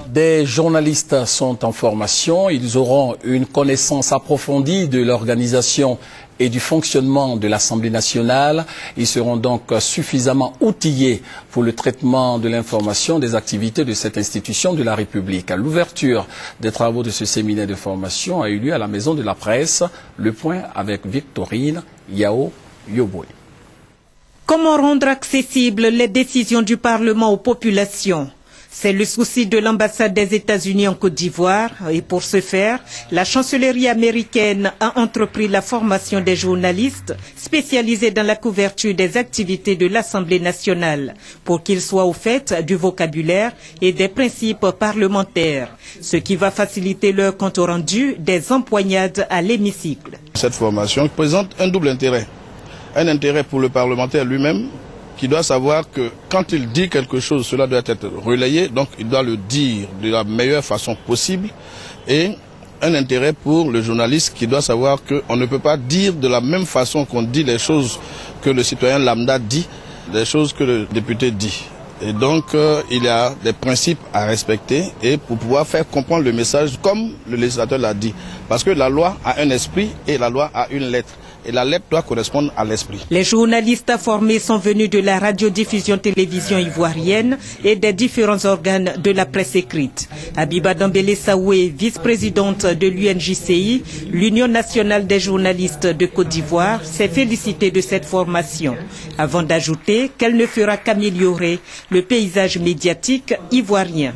Des journalistes sont en formation, ils auront une connaissance approfondie de l'organisation et du fonctionnement de l'Assemblée nationale. Ils seront donc suffisamment outillés pour le traitement de l'information des activités de cette institution de la République. L'ouverture des travaux de ce séminaire de formation a eu lieu à la Maison de la Presse. Le point avec Victorine Yao Yoboué. Comment rendre accessibles les décisions du Parlement aux populations? C'est le souci de l'ambassade des États-Unis en Côte d'Ivoire et pour ce faire, la chancellerie américaine a entrepris la formation des journalistes spécialisés dans la couverture des activités de l'Assemblée nationale pour qu'ils soient au fait du vocabulaire et des principes parlementaires, ce qui va faciliter leur compte rendu des empoignades à l'hémicycle. Cette formation présente un double intérêt. Un intérêt pour le parlementaire lui-même, qui doit savoir que quand il dit quelque chose, cela doit être relayé, donc il doit le dire de la meilleure façon possible. Et un intérêt pour le journaliste qui doit savoir qu'on ne peut pas dire de la même façon qu'on dit les choses que le citoyen lambda dit, les choses que le député dit. Et donc il y a des principes à respecter et pour pouvoir faire comprendre le message comme le législateur l'a dit. Parce que la loi a un esprit et la loi a une lettre. Et la lettre doit correspondre à l'esprit. Les journalistes formés sont venus de la radiodiffusion télévision ivoirienne et des différents organes de la presse écrite. Abiba Dambélé Saoué, vice-présidente de l'UNJCI, l'Union nationale des journalistes de Côte d'Ivoire, s'est félicitée de cette formation, avant d'ajouter qu'elle ne fera qu'améliorer le paysage médiatique ivoirien.